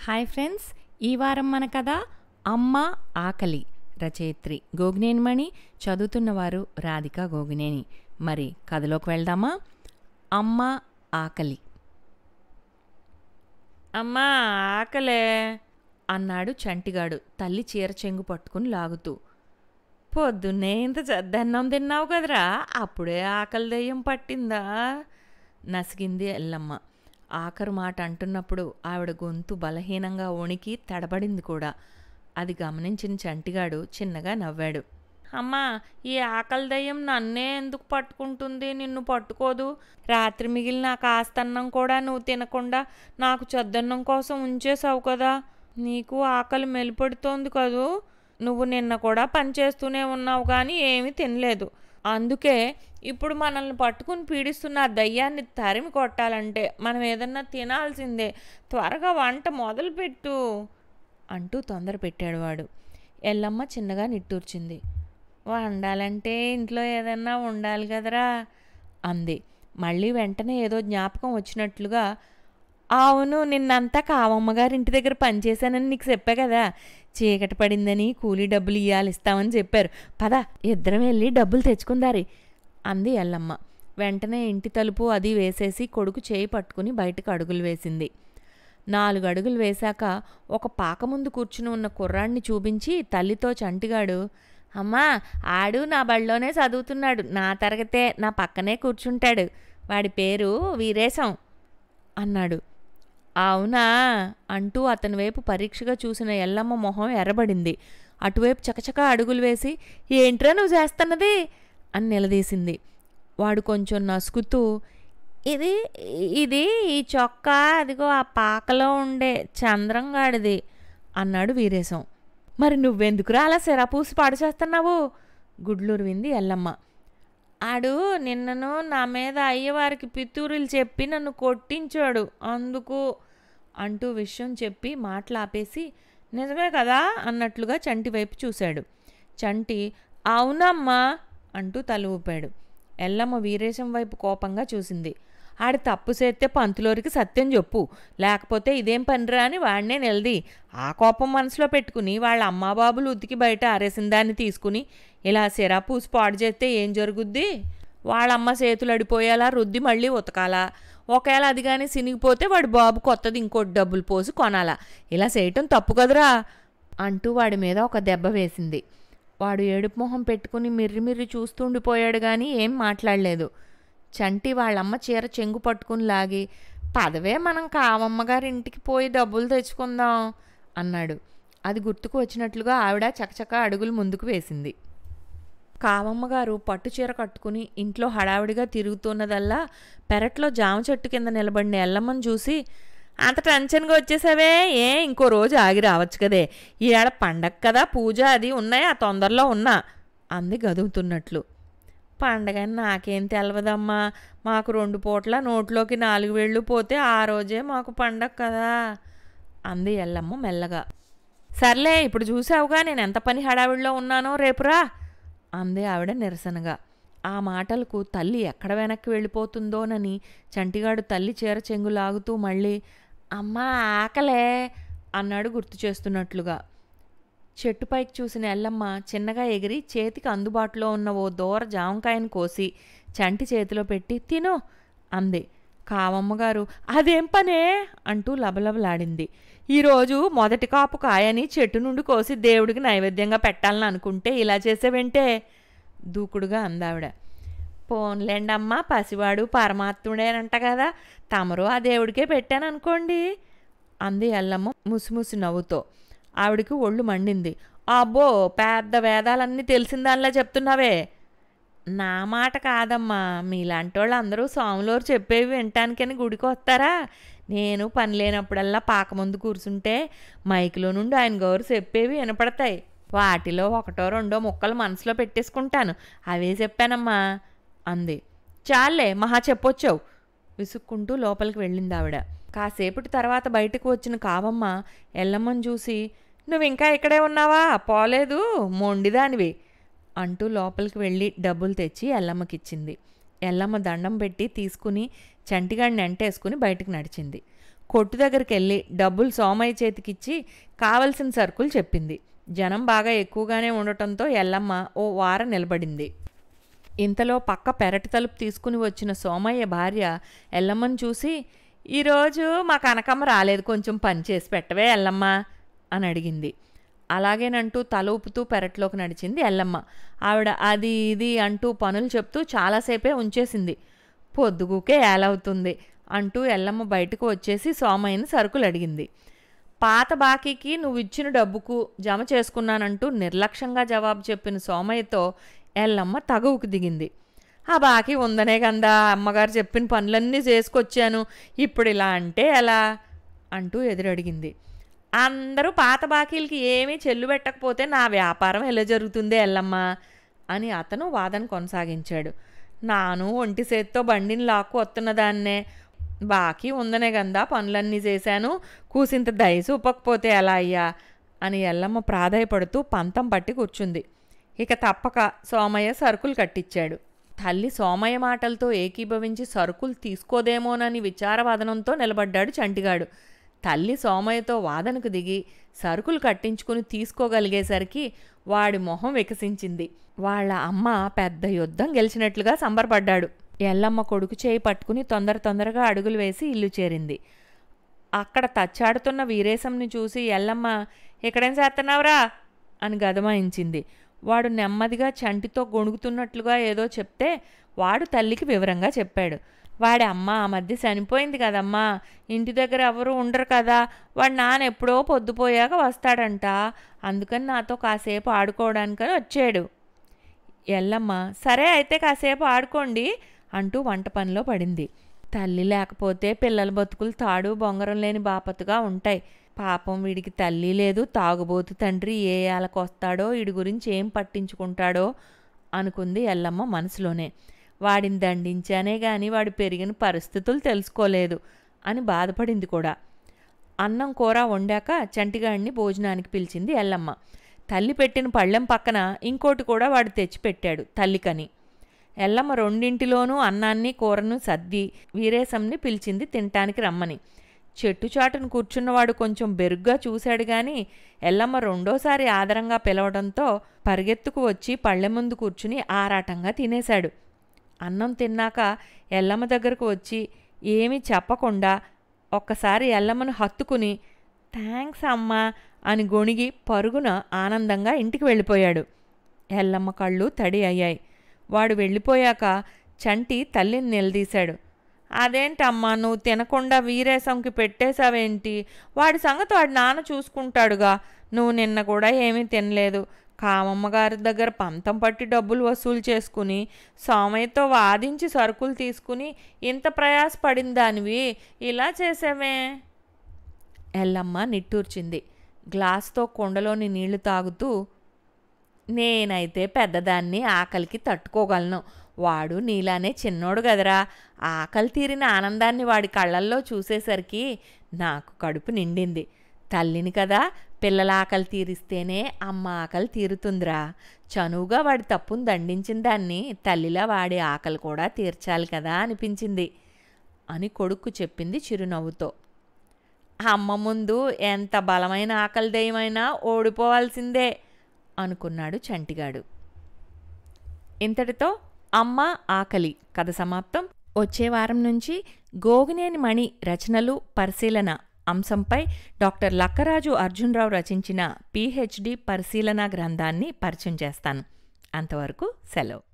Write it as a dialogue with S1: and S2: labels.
S1: Hi friends, ఈ వారం మన కథ అమ్మ ఆకలి. రచయిత్రి గోగినేని మణి, చదువుతున్నవారు రాధిక గోగినేని. మరి కథలోకి వెళ్దామా? అమ్మ ఆకలి. అమ్మా ఆకలే అన్నాడు చంటిగాడు తల్లి చీర చెంగు పట్టుకుని లాగుతూ. పొద్దున్నే ఇంత చద్దన్నం తిన్నావు కదరా, అప్పుడే ఆకలి దెయ్యం పట్టిందా? నసిగింది ఎల్లమ్మ. ఆఖరు మాట అంటున్నప్పుడు ఆవిడ గొంతు బలహీనంగా వణికి తడబడింది కూడా. అది గమనించిన చంటిగాడు చిన్నగా నవ్వాడు. అమ్మా, ఈ ఆకలి దయ్యం నన్నే ఎందుకు పట్టుకుంటుంది, నిన్ను పట్టుకోదు? రాత్రి మిగిలిన కాస్తన్నం కూడా నువ్వు తినకుండా నాకు చద్దన్నం కోసం ఉంచేసావు కదా. నీకు ఆకలి మెలిపెడుతోంది కదూ. నువ్వు నిన్న కూడా పనిచేస్తూనే ఉన్నావు కానీ ఏమీ తినలేదు. అందుకే ఇప్పుడు మనల్ని పట్టుకుని పీడిస్తున్న ఆ దయ్యాన్ని తరిమి కొట్టాలంటే మనం ఏదన్నా తినాల్సిందే. త్వరగా వంట మొదలుపెట్టు అంటూ తొందర పెట్టాడు వాడు. ఎల్లమ్మ చిన్నగా నిట్టూర్చింది. వండాలంటే ఇంట్లో ఏదన్నా ఉండాలి కదరా అంది. మళ్ళీ వెంటనే ఏదో జ్ఞాపకం వచ్చినట్లుగా, అవును, నిన్నంతా కావమ్మగారింటి దగ్గర పనిచేశానని నీకు చెప్పా కదా. చీకటి పడిందని కూలీ డబ్బులు ఇస్తామని చెప్పారు. పద, ఇద్దరం వెళ్ళి డబ్బులు తెచ్చుకుందారి అంది ఎల్లమ్మ. వెంటనే ఇంటి తలుపు అది వేసేసి కొడుకు చేయి పట్టుకుని బయటకు అడుగులు వేసింది. 4 అడుగులు వేశాక ఒక పాక ముందు కూర్చుని ఉన్న కుర్రాడిని చూపించి తల్లితో చంటిగాడు, అమ్మా, ఆడు నా బళ్ళోనే చదువుతున్నాడు, నా తరగతే, నా పక్కనే కూర్చుంటాడు. వాడి పేరు వీరేశం అన్నాడు. అవునా అంటూ అతని వైపు పరీక్షగా చూసిన ఎల్లమ్మ మొహం ఎర్రబడింది. అటువైపు చకచకా అడుగులు వేసి, ఏంట్రా నువ్వు చేస్తున్నది అని నిలదీసింది. వాడు కొంచెం నసుకుతూ, ఇది ఇది ఈ చొక్కా అదిగో ఆ పాకలో ఉండే చంద్రంగాడిది అన్నాడు వీరేశం. మరి నువ్వెందుకురా అలా సిరపూసి పాడు చేస్తున్నావు? గుడ్లూరువింది ఎల్లమ్మ. ఆడు నిన్నను నా మీద అయ్యవారికి పితూరులు చెప్పి నన్ను కొట్టించాడు అందుకు అంటూ విషయం చెప్పి మాటలాపేసి, నిజమే కదా అన్నట్లుగా చంటి వైపు చూశాడు. చంటి అవునమ్మా అంటూ తల ఊపాడు. ఎల్లమ్మ వీరేశం వైపు కోపంగా చూసింది. ఆడి తప్పు చేస్తే పంతులోరికి సత్యం చెప్పు, లేకపోతే ఇదేం పనిరా అని వాడినే నిలది. ఆ కోపం మనసులో పెట్టుకుని వాళ్ళ అమ్మాబాబులు ఉతికి బయట ఆరేసిన దాన్ని తీసుకుని ఇలా సిరా పూసి పాడు చేస్తే ఏం జరుగుద్ది? వాళ్ళమ్మ చేతులు అడిపోయేలా రుద్ది మళ్ళీ ఉతకాలా? ఒకవేళ అది కానీ సినిగిపోతే వాడి బాబు కొత్తది ఇంకోటి డబ్బులు పోసి కొనాలా? ఇలా చేయటం తప్పు కదరా అంటూ వాడి మీద ఒక దెబ్బ వేసింది. వాడు ఏడుపు మొహం పెట్టుకుని మిర్రి చూస్తుండిపోయాడు కానీ ఏం మాట్లాడలేదు. చంటి వాళ్ళమ్మ చీర చెంగు పట్టుకుని లాగి, పదవే, మనం కావమ్మగారింటికి పోయి డబ్బులు తెచ్చుకుందాం అన్నాడు. అది గుర్తుకు వచ్చినట్లుగా ఆవిడ చకచకా అడుగులు ముందుకు వేసింది. కావమ్మగారు పట్టుచీర కట్టుకుని ఇంట్లో హడావిడిగా తిరుగుతున్నదల్లా పెరట్లో జామ చెట్టు కింద నిలబడిన ఎల్లమ్మను చూసి, అంత టెన్షన్గా వచ్చేసావే, ఇంకో రోజు ఆగి రావచ్చు కదే, ఈ ఏడ పండగ కదా, పూజ అది ఉన్నాయా, తొందరలో ఉన్నా అంది గదువుతున్నట్లు. పండగని నాకేం తెలవదమ్మా, మాకు 2 పూట్ల నోట్లోకి 4 వేళ్ళు పోతే ఆ రోజే మాకు పండగ కదా అంది ఎల్లమ్మ మెల్లగా. సర్లే, ఇప్పుడు చూసావుగా నేను ఎంత పని హడావిడిలో ఉన్నానో, రేపురా అంది ఆవిడ నిరసనగా. ఆ మాటలకు తల్లి ఎక్కడ వెనక్కి వెళ్ళిపోతుందోనని చంటిగాడు తల్లి చీర చెంగు లాగుతూ మళ్ళీ, అమ్మా ఆకలే అన్నాడు గుర్తు చేస్తున్నట్లుగా. చెట్టుపైకి చూసిన ఎల్లమ్మ చిన్నగా ఎగిరి చేతికి అందుబాటులో ఉన్న ఓ దూర జామకాయను కోసి చంటి చేతిలో పెట్టి, తిను అంది. కావమ్మగారు అదేం పనే అంటూ లబలబలాడింది. ఈరోజు మొదటి కాపు కాయని చెట్టు నుండి కోసి దేవుడికి నైవేద్యంగా పెట్టాలని అనుకుంటే ఇలా చేసేవేంటే దూకుడుగా అందావిడ. పోన్లేండమ్మా, పసివాడు పరమాత్ముడేనంట కదా, తమరు ఆ దేవుడికే పెట్టాననుకోండి అంది ఎల్లమ్మ ముసిముసి నవ్వుతో. ఆవిడికి ఒళ్ళు మండింది. అబ్బో, పెద్ద వేదాలన్నీ తెలిసిన దానిలా చెప్తున్నావే. నా మాట కాదమ్మా, మీలాంటోళ్ళు అందరూ స్వాములోరు చెప్పేవి వినటానికని గుడికి వస్తారా? నేను పని లేనప్పుడల్లా పాక ముందు కూర్చుంటే మైకులో నుండి ఆయన గౌరు చెప్పేవి వినపడతాయి. వాటిలో 1 or 2 ముక్కలు మనసులో పెట్టేసుకుంటాను. అవే చెప్పానమ్మా అంది. చాలే, మహా చెప్పొచ్చావు విసుక్కుంటూ లోపలికి వెళ్ళింది ఆవిడ. కాసేపటి తర్వాత బయటకు వచ్చిన కావమ్మ ఎల్లమ్మని చూసి, నువ్వు ఇంకా ఇక్కడే ఉన్నావా, పోలేదు, మొండిదానివి అంటూ లోపలికి వెళ్ళి డబ్బులు తెచ్చి ఎల్లమ్మకిచ్చింది. ఎల్లమ్మ దండం పెట్టి తీసుకుని చంటిగాడిని ఎంటేసుకుని బయటకు నడిచింది. కొట్టు దగ్గరికెళ్ళి డబ్బులు సోమయ్య చేతికిచ్చి కావలసిన సరుకులు చెప్పింది. జనం బాగా ఎక్కువగానే ఉండటంతో ఎల్లమ్మ ఓ వారం నిలబడింది. ఇంతలో పక్క పెరటి తలుపు తీసుకుని వచ్చిన సోమయ్య భార్య ఎల్లమ్మను చూసి, "ఈరోజు మా కనకమ్మ రాలేదు, కొంచెం పని చేసి పెట్టవే ఎల్లమ్మ" అని అడిగింది. అలాగేనంటూ తల ఊపుతూ పెరట్లోకి నడిచింది ఎల్లమ్మ. ఆవిడ అది ఇది అంటూ పనులు చెప్తూ చాలాసేపే ఉంచేసింది. పొద్దుగుకే ఏలవుతుంది అంటూ ఎల్లమ్మ బయటకు వచ్చేసి సోమయ్యని సరుకులు అడిగింది. పాత బాకీకి నువ్విచ్చిన డబ్బుకు జమ చేసుకున్నానంటూ నిర్లక్ష్యంగా జవాబు చెప్పిన సోమయ్యతో ఎల్లమ్మ తగువుకు దిగింది. "ఆ బాకీ ఉందనే కందా అమ్మగారు చెప్పిన పనులన్నీ చేసుకొచ్చాను, ఇప్పుడు ఇలా అంటే ఎలా?" అంటూ ఎదురడిగింది. "అందరూ పాత బాకీలకి ఏమీ చెల్లు పెట్టకపోతే నా వ్యాపారం ఎలా జరుగుతుందే ఎల్లమ్మ" అని అతను వాదన కొనసాగించాడు. "నాను ఒంటి చేత్తో బండిని లాక్కు వస్తున్నదాన్నే, బాకీ ఉందనే గందా పనులన్నీ చేశాను, కూసింత దయ చూపకపోతే ఎలా అయ్యా" అని ఎల్లమ్మ ప్రాధాయపడుతూ పంతం పట్టి కూర్చుంది. ఇక తప్పక సోమయ్య సరుకులు కట్టించాడు. తల్లి సోమయ్య మాటలతో ఏకీభవించి సరుకులు తీసుకోదేమోనని విచారవాదనంతో నిలబడ్డాడు చంటిగాడు. తల్లి సోమయ్యతో వాదనకు దిగి సరుకులు కట్టించుకుని తీసుకోగలిగేసరికి వాడి మొహం వికసించింది. వాళ్ళ అమ్మ పెద్ద యుద్ధం గెలిచినట్లుగా సంబరపడ్డాడు. ఎల్లమ్మ కొడుకు చేయి పట్టుకుని తొందరగా అడుగులు వేసి ఇల్లు చేరింది. అక్కడ తచ్చాడుతున్న వీరేశంని చూసి ఎల్లమ్మ, "ఇక్కడేం చేస్తున్నావురా" అని గదమాయించింది. వాడు నెమ్మదిగా చంటితో గొణుగుతున్నట్లుగా ఏదో చెప్తే వాడు తల్లికి వివరంగా చెప్పాడు. "వాడి అమ్మ ఆ మధ్య చనిపోయింది కదమ్మా, ఇంటి దగ్గర ఎవరు ఉండరు కదా, వాడి నాన్న ఎప్పుడో పొద్దుపోయాక వస్తాడంట, అందుకని నాతో కాసేపు ఆడుకోవడానికని వచ్చాడు." ఎల్లమ్మ, "సరే అయితే కాసేపు ఆడుకోండి" అంటూ వంట పనిలో పడింది. తల్లి లేకపోతే పిల్లల బతుకులు తాడు బొంగరం లేని బాపతుగా ఉంటాయి. పాపం వీడికి తల్లి లేదు, తాగుబోతు తండ్రి ఏ ఏలకొస్తాడో వీడి గురించి ఏం పట్టించుకుంటాడో అనుకుంది ఎల్లమ్మ మనసులోనే. వాడిని దండించానే గాని వాడు పెరిగిన పరిస్థితులు తెలుసుకోలేదు అని బాధపడింది కూడా. అన్నం కూర వండాక చంటిగాడిని భోజనానికి పిలిచింది ఎల్లమ్మ. తల్లి పెట్టిన పళ్ళెం పక్కన ఇంకోటి కూడా వాడు తెచ్చిపెట్టాడు తల్లికని. ఎల్లమ్మ రెండింటిలోనూ అన్నాన్ని కూరను సర్ది వీరేశంని పిలిచింది తినటానికి రమ్మని. చెట్టు చాటును కూర్చున్నవాడు కొంచెం బెరుగ్గా చూశాడు గాని ఎల్లమ్మ రెండోసారి ఆదరంగా పిలవడంతో పరిగెత్తుకు వచ్చి పళ్ళెం ముందు కూర్చుని ఆరాటంగా తినేశాడు. అన్నం తిన్నాక ఎల్లమ్మ దగ్గరకు వచ్చి ఏమీ చెప్పకుండా ఒక్కసారి ఎల్లమ్మను హత్తుకుని "థ్యాంక్స్ అమ్మా" అని గొణిగి పరుగున ఆనందంగా ఇంటికి వెళ్ళిపోయాడు. ఎల్లమ్మ కళ్ళు తడి అయ్యాయి. వాడు వెళ్ళిపోయాక చంటి తల్లిని నిలదీశాడు. "అదేంటమ్మా నువ్వు తినకుండా వీరేశంకి పెట్టేశావేంటి? వాడి సంగతి వాడి నాన్న చూసుకుంటాడుగా, నువ్వు నిన్న కూడా ఏమీ తినలేదు. కామమ్మ గారి దగ్గర పంతం పట్టి డబ్బులు వసూలు చేసుకుని సోమయ్యతో వాదించి సరుకులు తీసుకుని ఇంత ప్రయాసపడిన దానివి ఇలా చేసావే?" ఎల్లమ్మ నిట్టూర్చింది. గ్లాస్తో కుండలోని నీళ్లు తాగుతూ, "నేనైతే పెద్దదాన్ని, ఆకలికి తట్టుకోగలను. వాడు నీలానే చిన్నోడు గదరా. ఆకలి తీరిన ఆనందాన్ని వాడి కళ్ళల్లో చూసేసరికి నాకు కడుపు నిండింది. తల్లిని కదా, పిల్లల ఆకలి తీరిస్తేనే అమ్మ ఆకలి తీరుతుందిరా. చనువుగా వాడి తప్పును దండించిన దాన్ని తల్లిలా వాడి ఆకలి కూడా తీర్చాలి కదా అనిపించింది" అని కొడుక్కు చెప్పింది చిరునవ్వుతో. అమ్మ ముందు ఎంత బలమైన ఆకలి దెయ్యమైనా ఓడిపోవాల్సిందే అనుకున్నాడు చంటిగాడు. ఇంతటితో అమ్మ ఆకలి కథ సమాప్తం. వచ్చే వారం నుంచి గోగినేని మణి రచనలు పరిశీలన అంశంపై డాక్టర్ లక్కరాజు అర్జునరావు రచించిన PhD పరిశీలన గ్రంథాన్ని పరిచయం చేస్తాను. అంతవరకు సెలవు.